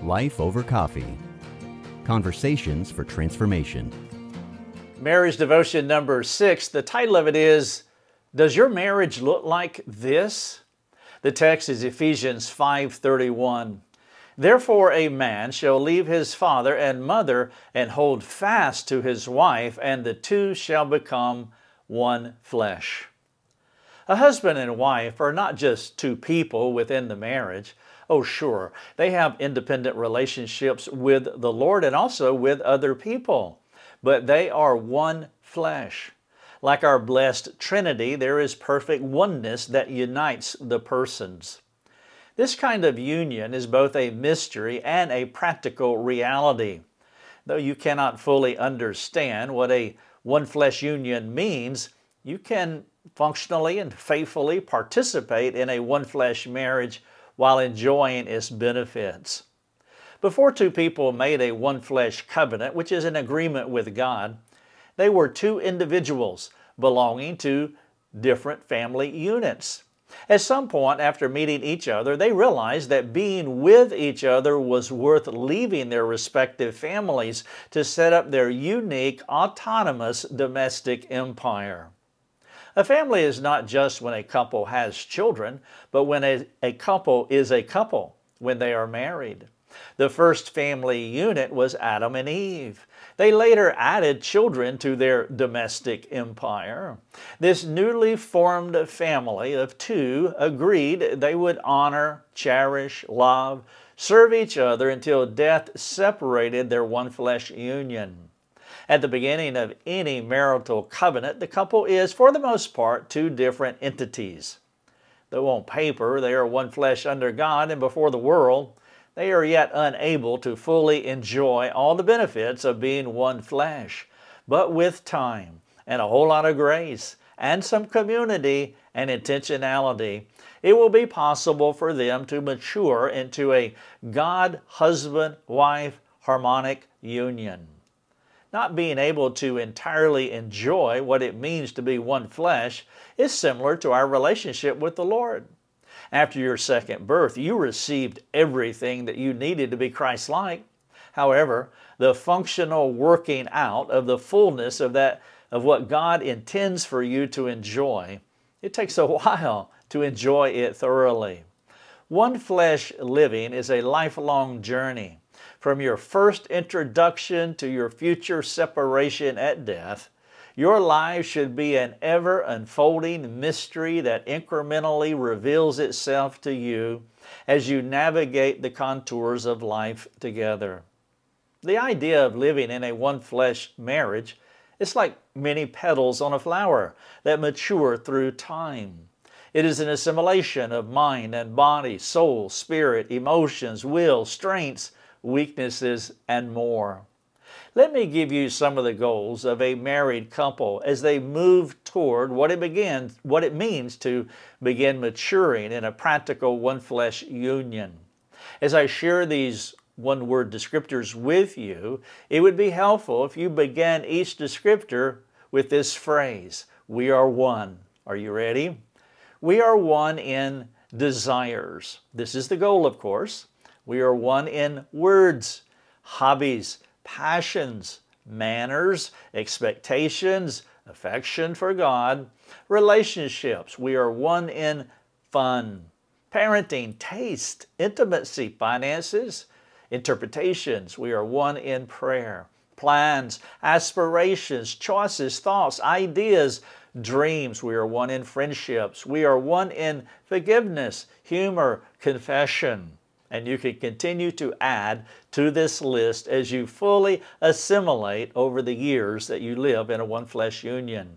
Life Over Coffee. Conversations for Transformation. Marriage devotion number 6, the title of it is, Does Your Marriage Look Like This? The text is Ephesians 5:31. Therefore a man shall leave his father and mother and hold fast to his wife, and the two shall become one flesh. A husband and wife are not just two people within the marriage. Oh, sure, they have independent relationships with the Lord and also with other people, but they are one flesh. Like our blessed Trinity, there is perfect oneness that unites the persons. This kind of union is both a mystery and a practical reality. Though you cannot fully understand what a one-flesh union means, you can functionally and faithfully participate in a one-flesh marriage while enjoying its benefits. Before two people made a one-flesh covenant, which is an agreement with God, they were two individuals belonging to different family units. At some point after meeting each other, they realized that being with each other was worth leaving their respective families to set up their unique, autonomous domestic empire. A family is not just when a couple has children, but when a couple is a couple, when they are married. The first family unit was Adam and Eve. They later added children to their domestic empire. This newly formed family of two agreed they would honor, cherish, love, serve each other until death separated their one-flesh union. At the beginning of any marital covenant, the couple is, for the most part, two different entities. Though on paper they are one flesh under God and before the world, they are yet unable to fully enjoy all the benefits of being one flesh. But with time and a whole lot of grace and some community and intentionality, it will be possible for them to mature into a God-husband-wife harmonic union. Not being able to entirely enjoy what it means to be one flesh is similar to our relationship with the Lord. After your second birth, you received everything that you needed to be Christ-like. However, the functional working out of the fullness of what God intends for you to enjoy, it takes a while to enjoy it thoroughly. One flesh living is a lifelong journey. From your first introduction to your future separation at death, your life should be an ever-unfolding mystery that incrementally reveals itself to you as you navigate the contours of life together. The idea of living in a one-flesh marriage is like many petals on a flower that mature through time. It is an assimilation of mind and body, soul, spirit, emotions, will, strengths, weaknesses, and more. Let me give you some of the goals of a married couple as they move toward what it means to begin maturing in a practical one-flesh union. As I share these one-word descriptors with you, it would be helpful if you began each descriptor with this phrase, we are one. Are you ready? We are one in desires. This is the goal, of course. We are one in words, hobbies, passions, manners, expectations, affection for God, relationships. We are one in fun, parenting, taste, intimacy, finances, interpretations. We are one in prayer, plans, aspirations, choices, thoughts, ideas, dreams. We are one in friendships. We are one in forgiveness, humor, confession. And you can continue to add to this list as you fully assimilate over the years that you live in a one-flesh union.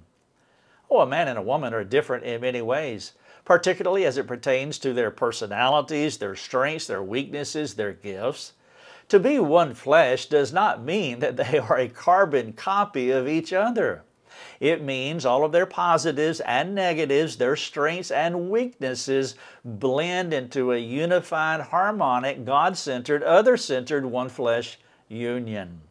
Oh, a man and a woman are different in many ways, particularly as it pertains to their personalities, their strengths, their weaknesses, their gifts. To be one flesh does not mean that they are a carbon copy of each other. It means all of their positives and negatives, their strengths and weaknesses blend into a unified, harmonic, God-centered, other-centered, one-flesh union.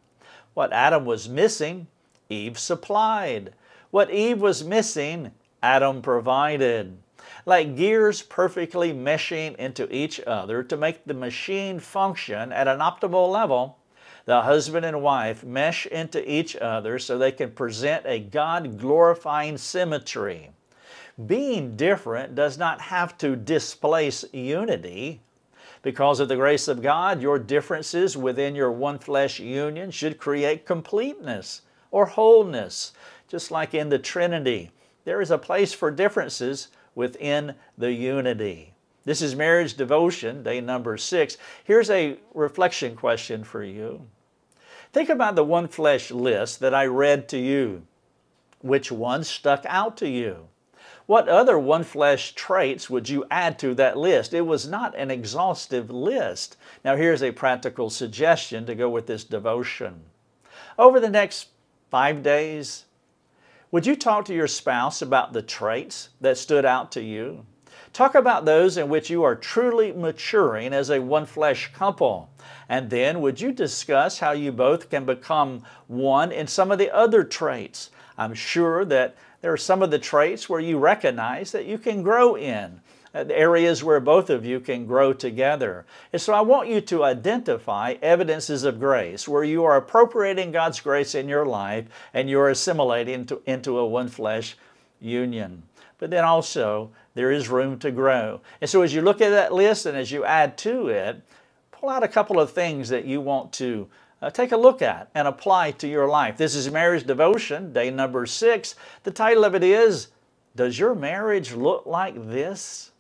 What Adam was missing, Eve supplied. What Eve was missing, Adam provided. like gears perfectly meshing into each other to make the machine function at an optimal level. The husband and wife mesh into each other so they can present a God-glorifying symmetry. Being different does not have to displace unity. Because of the grace of God, your differences within your one flesh union should create completeness or wholeness. Just like in the Trinity, there is a place for differences within the unity. This is Marriage Devotion, day number 6. Here's a reflection question for you. Think about the one flesh list that I read to you. Which one stuck out to you? What other one flesh traits would you add to that list? It was not an exhaustive list. Now here's a practical suggestion to go with this devotion. Over the next 5 days, would you talk to your spouse about the traits that stood out to you? Talk about those in which you are truly maturing as a one flesh couple. And then would you discuss how you both can become one in some of the other traits? I'm sure that there are some of the traits where you recognize that you can grow in, the areas where both of you can grow together. And so I want you to identify evidences of grace, where you are appropriating God's grace in your life and you're assimilating into a one flesh union. But then also, there is room to grow. And so as you look at that list and as you add to it, pull out a couple of things that you want to take a look at and apply to your life. This is Marriage Devotion, day number 6. The title of it is, Does Your Marriage Look Like This?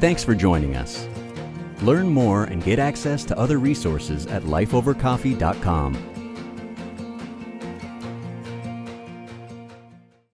Thanks for joining us. Learn more and get access to other resources at lifeovercoffee.com.